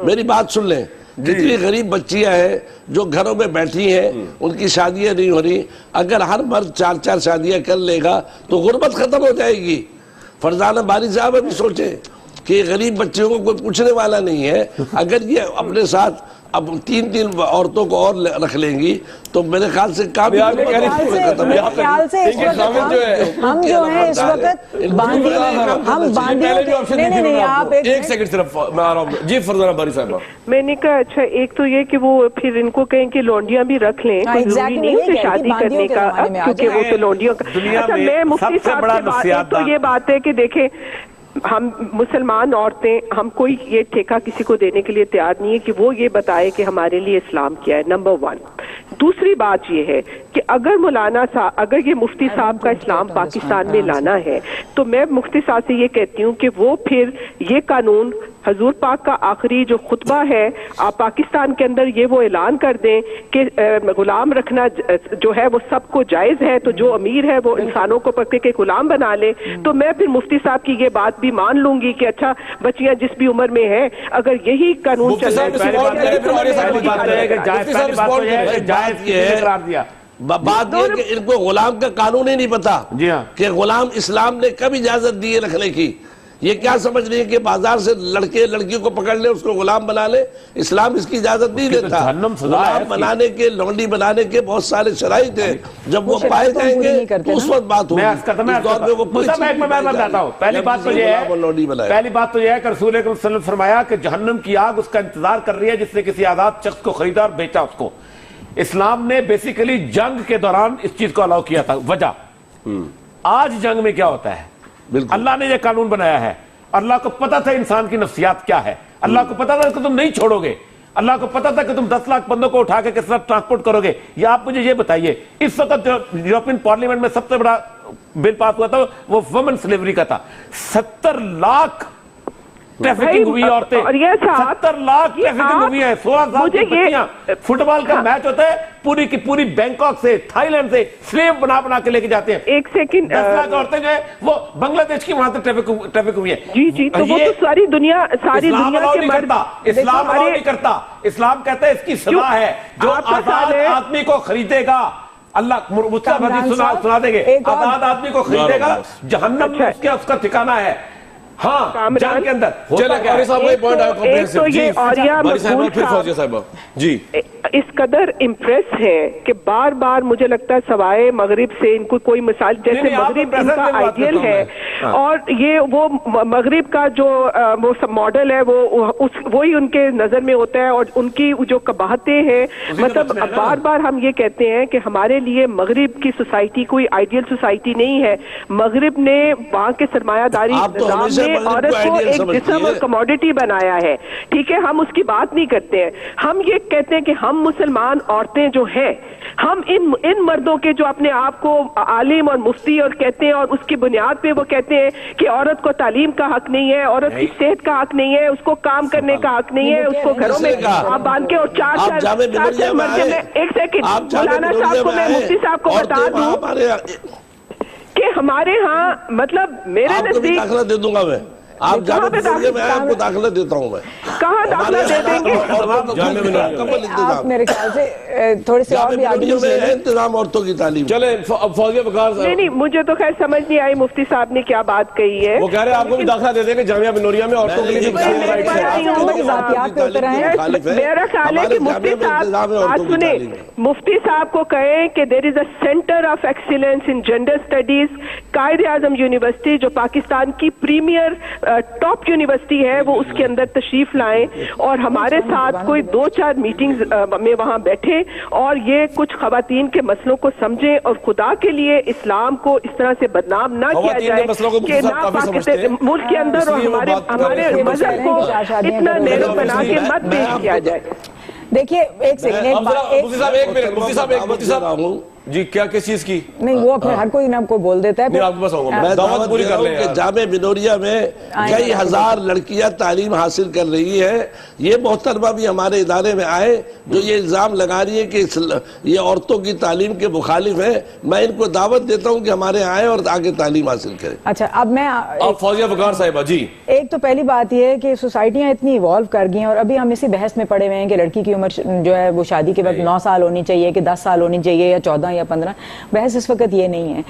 میری بات سن لیں, جتنی غریب بچیاں ہیں جو گھروں میں بیٹھی ہیں, ان کی شادیاں نہیں ہو رہی. اگر ہر مرد 4 شادیاں کر لے گا تو غربت ختم ہو جائے گی. فرزانہ باری صاحب بھی سوچیں کہ غریب بچیوں کو کوئی پوچھنے والا نہیں ہے. اگر یہ اپنے ساتھ اب 3 عورتوں کو اور رکھ لیں گی تو میرے خیال سے کام ہم جو ہیں اس وقت ایک سیکنڈ صرف میں آ رہا ہوں. جی فرزانہ باری صاحبہ, میں نے کہا اچھا ایک تو یہ کہ وہ پھر ان کو کہیں کہ لونڈیاں بھی رکھ لیں, ضروری نہیں اسے شادی کرنے کا, کیونکہ وہ تو لونڈیوں کا. اچھا میں مفتی صاحب سے بات تو یہ بات ہے کہ دیکھیں ہم مسلمان عورتیں, ہم کوئی یہ ٹھیکہ کسی کو دینے کے لیے تیار نہیں ہے کہ وہ یہ بتائے کہ ہمارے لیے اسلام کیا ہے, نمبر 1. دوسری بات یہ ہے کہ اگر یہ مفتی صاحب کا اسلام پاکستان میں لانا ہے تو میں مفتی صاحب سے یہ کہتی ہوں کہ وہ پھر یہ قانون حضور پاک کا آخری جو خطبہ ہے آپ پاکستان کے اندر یہ وہ اعلان کر دیں کہ غلام رکھنا جو ہے وہ سب کو جائز ہے, تو جو امیر ہے وہ انسانوں کو پکڑ کے غلام بنا لے. تو میں پھر مفتی صاحب کی یہ بات بھی مان لوں گی کہ اچھا بچیاں جس بھی عمر میں ہیں اگر یہی قانون چل رہا ہے. بات یہ کہ ان کو غلام کا قانون ہی نہیں پتا کہ غلام اسلام نے کب اجازت دی ہے رکھنے کی. یہ کیا سمجھ رہی ہے کہ بازار سے لڑکے لڑکیوں کو پکڑ لے اس کو غلام بنا لے؟ اسلام اس کی اجازت نہیں دیتا. غلام بنانے کے, لونڈی بنانے کے بہت سارے شرائط ہیں, جب وہ پائے جائیں گے تو اس وقت بات ہوگی. پہلی بات تو یہ ہے کہ رسول اکرم صلی اللہ علیہ وسلم فرمایا کہ جہنم کی آگ اس کا انتظار کر رہی ہے جس نے کسی آزاد شخص کو خریدا اور بیچا اس کو. اسلام نے بیسیکلی جنگ کے دوران اس چیز کو الاؤ کیا تھا. وجہ آج جنگ میں کیا ہوتا ہے, اللہ نے یہ قانون بنایا ہے, اللہ کو پتا تھا انسان کی نفسیات کیا ہے, اللہ کو پتا تھا کہ تم نہیں چھوڑو گے, اللہ کو پتا تھا کہ تم 10 لاکھ بندوں کو اٹھا کے کس طرح ٹرانسپورٹ کرو گے. یا آپ مجھے یہ بتائیے, اس وقت جو یورپین پارلیمنٹ میں سب سے بڑا بل پاس ہوا تھا وہ وومن سلیوری کا تھا. 70 لاکھ ٹریفکنگ ہوئی عورتیں, 70 لاکھ ٹریفکنگ ہوئی ہے. 16,000 کی بچیاں, فٹ بال کا میچ ہوتا ہے پوری کی پوری بینکاک سے, تھائی لینڈ سے سلیو بنا کے لے کے جاتے ہیں. ایک سیکنڈ, 10 لاکھ عورتیں جو ہے وہ بنگلہ دیش کی وہاں سے ٹریفک ہوئی ہے. جی تو وہ تو ساری دنیا کے مرد. اسلام الاؤ نہیں کرتا. اسلام کہتا ہے اس کی سزا ہے جو آزاد آدمی کو خریدے گا. اللہ سنا دیں گے, آزاد آدمی کو خریدے گا جہنم میں اس کا ٹھکانہ ہے. ہاں جان کے اندر اس قدر امپریس ہے کہ بار بار مجھے لگتا ہے سوائے مغرب سے ان کو کوئی مثال, جیسے مغرب ان کا آئیڈیل ہے, اور یہ وہ مغرب کا جو وہ ماڈل ہے وہی ان کے نظر میں ہوتا ہے، اور ان کی جو قباحتیں ہیں، مطلب بار بار ہم یہ کہتے ہیں کہ ہمارے لیے مغرب کی سوسائٹی کوئی آئیڈیل سوسائٹی نہیں ہے. مغرب نے وہاں کے سرمایہ داری نظام میں عورت کو ایک جسم اور کموڈٹی بنایا ہے. ٹھیک ہے، ہم اس کی بات نہیں کرتے ہیں. ہم یہ کہتے ہیں کہ ہم مسلمان عورتیں جو ہیں، ہم ان مردوں کے جو اپنے آپ کو عالم اور مفتی اور کہتے ہیں، اور اس کی بنیاد پہ وہ کہتے ہیں کہ عورت کو تعلیم کا حق نہیں ہے، عورت کی صحت کا حق نہیں ہے، اس کو کام کرنے کا حق نہیں ہے، اس کو گھروں میں آپ باندھ کے، اور چار مرد میں ایک سیکنڈ مولانا صاحب کو میں مفتی صاحب کو بتا دوں کہ ہمارے ہاں مطلب میرے نزدیک داخلہ دے دوں گا میں. آپ جامعہ ملوریہ میں آپ کو داخلہ دیتا ہوں میں. کہاں داخلہ دے دیں گے؟ آپ میرے خیال سے تھوڑے سے اور بھی آگے انتظام عورتوں کی تعلیم. چلیں اب فوزیہ وقار صاحب. نہیں مجھے تو خیر سمجھ نہیں آئی مفتی صاحب نے کیا بات کہی ہے. وہ کہہ رہے ہیں آپ کو بھی داخلہ دے دیں گے جامعہ ملوریہ میں عورتوں کے لیے. میرا خیال ہے کہ مفتی صاحب بات سنیں، مفتی صاحب کو کہیں کہ there is a centre of excellence in gender studies. Quaid Azam university جو پاکستان کی پریمیئر ٹاپ یونیورسٹی ہے، وہ اس کے اندر تشریف لائیں اور ہمارے ساتھ کوئی 2-4 میٹنگز میں وہاں بیٹھے اور یہ کچھ خواتین کے مسئلوں کو سمجھیں، اور خدا کے لیے اسلام کو اس طرح سے بدنام نہ کیا جائے کہ نہ ملک کے اندر اور ہمارے مذہب کو اتنا نیرو بنا کے مت پیش کیا جائے. دیکھیے ایک سیکنڈ مفتی صاحب جی کیا کس چیز کی نہیں، وہ اپنے ہر کوئی نام کو بول دیتا ہے. میں دعوت پوری کر لیں کہ جامعہ ملوریہ میں کئی ہزار لڑکیاں تعلیم حاصل کر رہی ہے. یہ محترمہ بھی ہمارے ادارے میں آئے جو یہ الزام لگا رہی ہے کہ یہ عورتوں کی تعلیم کے مخالف ہے. میں ان کو دعوت دیتا ہوں کہ ہمارے آئے اور آگے تعلیم حاصل کریں. اچھا اب میں فوزیہ وقار صاحبہ جی، ایک تو پہلی بات یہ ہے کہ سوسائٹیاں اتنی ایوالو کر گئی ہیں، اور ابھی ہم اسی بحث میں پڑے ہوئے ہیں کہ لڑکی کی عمر جو ہے وہ شادی کے وقت 9 سال ہونی چاہیے کہ 10 سال ہونی چاہیے یا 14 یا 15. بحث اس وقت یہ نہیں ہے.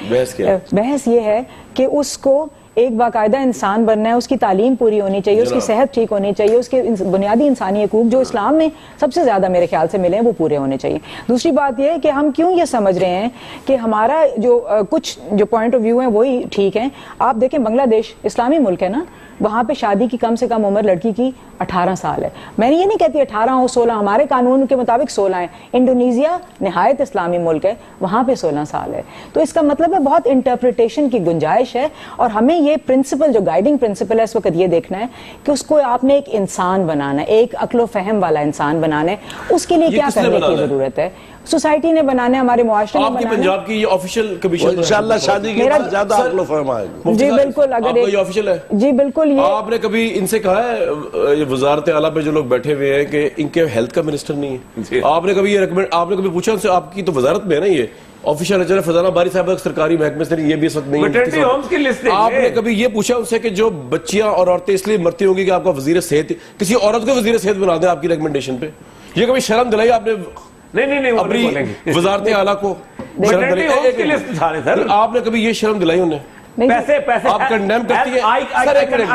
بحث یہ ہے کہ اس کو ایک باقاعدہ انسان بننا ہے، اس کی تعلیم پوری ہونی چاہیے، اس کی صحت ٹھیک ہونی چاہیے، اس کے بنیادی انسانی حقوق جو اسلام میں سب سے زیادہ میرے خیال سے ملے ہیں وہ پورے ہونے چاہیے. دوسری بات یہ ہے کہ ہم کیوں یہ سمجھ رہے ہیں کہ ہمارا جو کچھ جو پوائنٹ آف ویو ہیں وہی ٹھیک ہیں. آپ دیکھیں بنگلہ دیش اسلامی ملک ہے نا، وہاں پہ شادی کی کم سے کم عمر لڑکی کی 18 سال ہے. میں یہ نہیں کہتی 18 ہو 16، ہمارے قانون کے مطابق 16 ہیں. انڈونیزیا نہایت اسلامی ملک ہے، وہاں پہ 16 سال ہے. تو اس کا مطلب ہے بہت انٹرپریٹیشن کی گنجائش ہے، اور ہمیں یہ پرنسپل جو گائیڈنگ پرنسپل ہے اس وقت یہ دیکھنا ہے کہ اس کو آپ نے ایک انسان بنانا ہے، ایک عقل و فہم والا انسان بنانا ہے. اس کے لیے کیا کرنے کی ضرورت ہے؟ سوسائٹی نے بنانا ہے، ہمارے معاشرے نے بنانا ہے. پنجاب کی یہ آفیشیل کمیشن انشاءاللہ شادی کے بعد زیادہ عقل و فہم آئے گا. جی بالکل. اگر یہ آفیشیل ہے جی بالکل. یہ آپ نے کبھی ان سے کہا ہے یہ وزارت اعلیٰ پہ جو لوگ بیٹھے ہوئے ہیں کہ ان کے ہیلتھ کا منسٹر نہیں ہے؟ آپ نے کبھی یہ ریکمینڈ آپ نے کبھی پوچھا ان سے؟ آپ کی تو وزارت میں ہے نا یہ آفیشیل ہے. فضانہ باری صاحب سرکاری محکمے سے یہ بھی اس وقت نہیں ہے. آپ نے کبھی یہ پوچھا ان سے کہ جو بچیاں اور عورتیں اس لیے مرتی ہوں گی کہ آپ کا وزیر صحت کسی عورت کو وزیر صحت بنا دیں آپ کی ریکمنڈیشن پہ؟ یہ کبھی شرم دلائی آپ نے نہیں اپنی وزارت اعلیٰ کو؟ آپ نے کبھی یہ شرم دلائی انہیں؟ پیسے آپ کنڈیم کرتی ہیں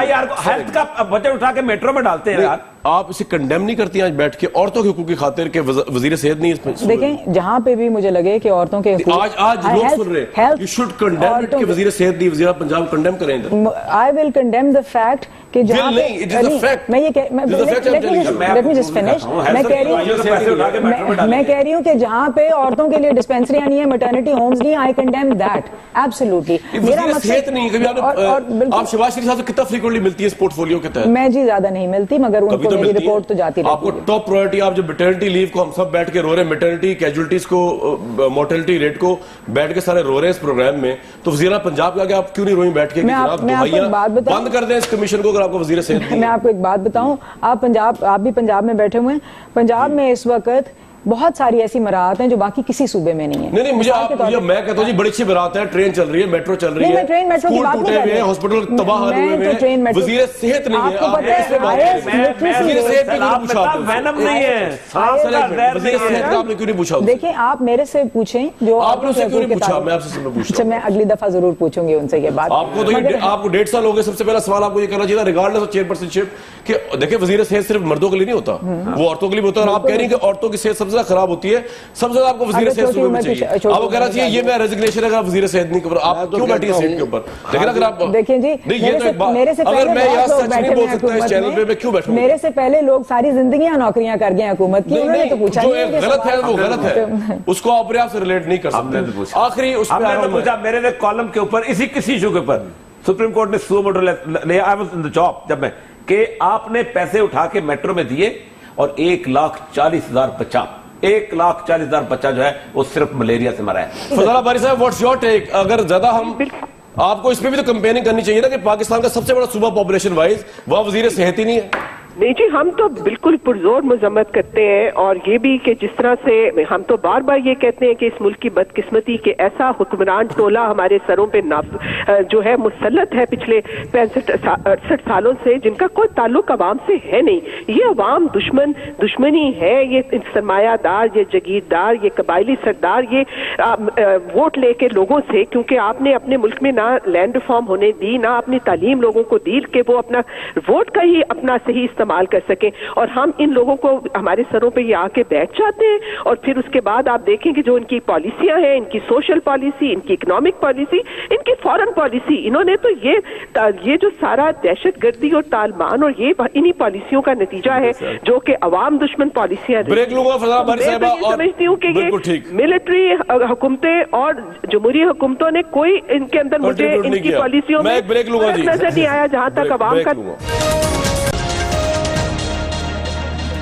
ہیلتھ کا بجٹ اٹھا کے میٹرو میں ڈالتے ہیں. آپ اسے کنڈیم نہیں کرتی آج بیٹھ کے عورتوں کے حقوق کی خاطر کہ وزیر صحت نہیں اس میں؟ دیکھیں جہاں پہ بھی مجھے لگے کہ عورتوں کے آج لوگ سن رہے ہیں you should condemn it کہ وزیر صحت نہیں، وزیر پنجاب کنڈیم کریں. I will condemn the fact کہ جہاں میں کہہ رہی ہوں کہ جہاں پہ عورتوں کے لیے ڈسپینسریاں نہیں ہیں، میٹرنٹی ہومز نہیں، I condemn that absolutely. میرا صحت نہیں کبھی آپ شہباز شریف صاحب سے کتنا فریکوینٹلی ملتی ہے اس پورٹ فولیو کے تحت؟ میں جی زیادہ نہیں ملتی، مگر ان کو میری رپورٹ تو جاتی رہتی ہے. آپ کو ٹاپ پرائرٹی آپ جو میٹرنٹی لیو کو ہم سب بیٹھ کے رو رہے ہیں، میٹرنٹی کیجولٹیز کو، مورٹلٹی ریٹ کو بیٹھ کے سارے رو رہے ہیں اس پروگرام میں، تو وزیر پنجاب کے آگے آپ کیوں نہیں روئیں بیٹھ کے کہ جناب دوائیاں بند کر دیں اس کمیشن کو اگر آپ کو وزیر صحت؟ میں آپ کو ایک بات بتاؤں، آپ بھی پنجاب میں بیٹھے ہوئے ہیں. پنجاب میں اس وقت بہت ساری ایسی مراحت ہیں جو باقی کسی صوبے میں نہیں ہے. نہیں مجھے میں کہتا ہوں جی بڑی اچھی بات ہے، ٹرین چل رہی ہے، میٹرو چل رہی ہے، اسکول ٹوٹے ہوئے ہیں، ہاسپٹل تباہ ہوئے ہیں، وزیر صحت نہیں ہے. وزیر صحت پہ کیوں پوچھا آپ نے؟ کیوں نہیں پوچھا؟ دیکھیں آپ میرے سے پوچھیں جو آپ نے اسے کیوں نہیں پوچھا؟ میں آپ سے پوچھتا ہوں. میں اگلی دفعہ ضرور پوچھوں گی ان سے یہ بات. آپ کو تو آپ کو 1.5 سال ہو گئے. سب سے پہلا سوال آپ کو یہ کرنا چاہیے تھا ریگارڈلیس آف چیئرپرسن شپ کہ دیکھیں وزیر صحت صرف مردوں کے لیے نہیں ہوتا، وہ عورتوں کے لیے بھی ہوتا ہے. اور آپ کہہ رہی ہیں کہ عورتوں کی صحت سب سے زیادہ خراب ہوتی ہے سب سے زیادہ آپ کو وزیر صحت صوبے میں چاہیے. آپ کو کہنا چاہیے یہ میرا ریزگنیشن ہے, اگر آپ وزیر صحت نہیں کر آپ کیوں بیٹھی ہے سیٹ کے اوپر. لیکن اگر آپ دیکھیں جی, اگر میں یہاں سچ نہیں بول سکتا اس چینل پہ, میں کیوں بیٹھوں. میرے سے پہلے لوگ ساری زندگیاں نوکریاں کر گئے حکومت کی, انہوں نے تو پوچھا جو غلط ہے وہ غلط ہے, اس کو اپنے آپ سے ریلیٹ نہیں کر سکتے. آخری اس پہ پوچھا میرے نے کالم کے اوپر اسی کسی ایشو کے اوپر سپریم کورٹ نے سو موٹر لیا, I was in the job جب میں, کہ آپ نے پیسے اٹھا کے میٹرو میں دیے اور 1,40,000 بچہ 1,40,000 بچہ جو ہے وہ صرف ملیریا سے مرا ہے. فضالہ باری صاحب, واٹس یور ٹیک؟ اگر زیادہ ہم آپ کو اس پہ بھی تو کمپیننگ کرنی چاہیے نا کہ پاکستان کا سب سے بڑا صوبہ پاپولیشن وائز وہ وزیر صحت ہی نہیں ہے. نہیں جی, ہم تو بالکل پرزور مذمت کرتے ہیں, اور یہ بھی کہ جس طرح سے ہم تو بار بار یہ کہتے ہیں کہ اس ملک کی بدقسمتی کہ ایسا حکمران ٹولہ ہمارے سروں پہ جو ہے مسلط ہے پچھلے 65-68 سالوں سے, جن کا کوئی تعلق عوام سے ہے نہیں. یہ عوام دشمنی ہے, یہ سرمایہ دار, یہ جگیردار, یہ قبائلی سردار, یہ ووٹ لے کے لوگوں سے, کیونکہ آپ نے اپنے ملک میں نہ لینڈ ریفارم ہونے دی, نہ اپنی تعلیم لوگوں کو دی کہ وہ اپنا ووٹ کا ہی اپنا صحیح استعمال کر سکیں, اور ہم ان لوگوں کو ہمارے سروں پہ یہ آ کے بیٹھ جاتے ہیں. اور پھر اس کے بعد آپ دیکھیں کہ جو ان کی پالیسیاں ہیں, ان کی سوشل پالیسی, ان کی اکنامک پالیسی, ان کی فارن پالیسی, انہوں نے تو یہ جو سارا دہشت گردی اور طالبان اور یہ انہی پالیسیوں کا نتیجہ ہے جو کہ عوام دشمن پالیسیاں. بریک لوں گا میں سمجھتی ہوں کہ یہ ملٹری حکومتیں اور جمہوری حکومتوں نے کوئی ان کے اندر مجھے ان کی پالیسیوں میں نظر نہیں آیا جہاں تک عوام کا.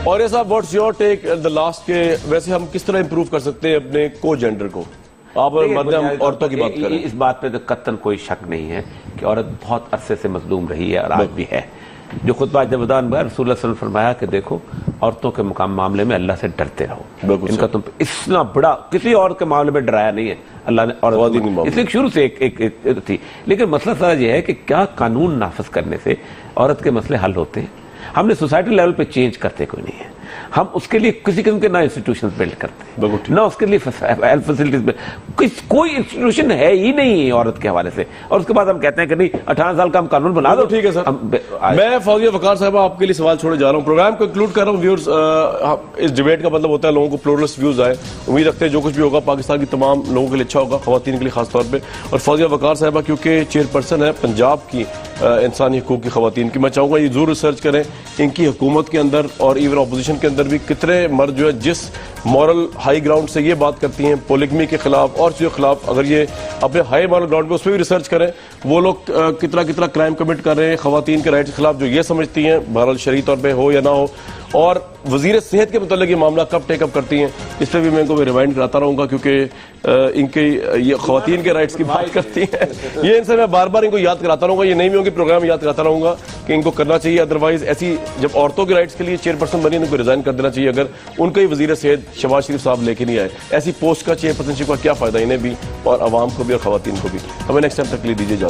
اور یہ صاحب, what's your take the last کے ویسے ہم کس طرح امپروو کر سکتے ہیں اپنے کو جینڈر کو؟ آپ عورتوں کی بات کریں. اس بات پہ تو قطعاً کوئی شک نہیں ہے کہ عورت بہت عرصے سے مظلوم رہی ہے اور آج بھی ہے. جو خطبہ جودان میں رسول اللہ صلی اللہ علیہ وسلم فرمایا کہ دیکھو عورتوں کے معاملے میں اللہ سے ڈرتے رہو. ان کا تم اتنا بڑا کسی اور کے معاملے میں ڈرایا نہیں ہے اللہ نے, اور اس لیے شروع سے ایک تھی. لیکن مسئلہ سارا یہ ہے کہ کیا قانون نافذ کرنے سے عورت کے مسئلے حل ہوتے ہیں؟ ہم نے سوسائٹی لیول پہ چینج کرتے کوئی نہیں ہے. ہم اس کے لیے کسی قسم کے نہ انسٹیٹیوشن بلڈ کرتے نہ اس کے لیے ہیلتھ فیسلٹیز میں کوئی انسٹیٹیوشن ہے ہی نہیں عورت کے حوالے سے. اور اس کے بعد ہم کہتے ہیں کہ نہیں 18 سال کا ہم قانون بنا دو. ٹھیک ہے سر, میں فوزیہ وقار صاحبہ آپ کے لیے سوال چھوڑے جا رہا ہوں. پروگرام کو انکلوڈ کر رہا ہوں. ویورز, اس ڈیبیٹ کا مطلب ہوتا ہے لوگوں کو پلورلسٹ ویوز آئے. امید رکھتے ہیں جو کچھ بھی ہوگا پاکستان کی تمام لوگوں کے لیے اچھا ہوگا, خواتین کے لیے خاص طور پہ. اور فوزیہ وقار صاحبہ کیونکہ چیئرپرسن ہے پنجاب کی انسانی حقوق کی خواتین کی, میں چاہوں گا یہ ضرور ریسرچ کریں ان کی حکومت کے اندر اور ایون اپوزیشن کے اندر بھی کتنے مرد جو ہے جس مورل ہائی گراؤنڈ سے یہ بات کرتی ہیں پولیگمی کے خلاف اور چیزوں کے خلاف, اگر یہ اپنے ہائی مورل گراؤنڈ پہ اس پہ بھی ریسرچ کریں وہ لوگ کتنا کرائم کمٹ کر رہے ہیں خواتین کے رائٹس کے خلاف جو یہ سمجھتی ہیں بہرحال شرعی طور پہ ہو یا نہ ہو, اور وزیر صحت کے متعلق یہ معاملہ کب ٹیک اپ کرتی ہیں اس پہ بھی میں ان کو ریمائنڈ کراتا رہوں گا کیونکہ ان کے یہ خواتین کے رائٹس کی بات کرتی ہیں. یہ ان سے میں بار بار ان کو یاد کراتا رہوں گا, یہ نہیں بھی ہوں گے پروگرام میں یاد کراتا رہوں گا کہ ان کو کرنا چاہیے. ادروائز ایسی جب عورتوں کے رائٹس کے لیے چیئرپرسن بنی ان کو ریزائن کر دینا چاہیے اگر ان کا ہی وزیر صحت شہباز شریف صاحب لے کے نہیں آئے. ایسی پوسٹ کا چیئرپرسن شپ کا کیا فائدہ انہیں بھی اور عوام کو بھی اور خواتین کو بھی. ہمیں نیکسٹ ٹائم تک لیے دیجیے.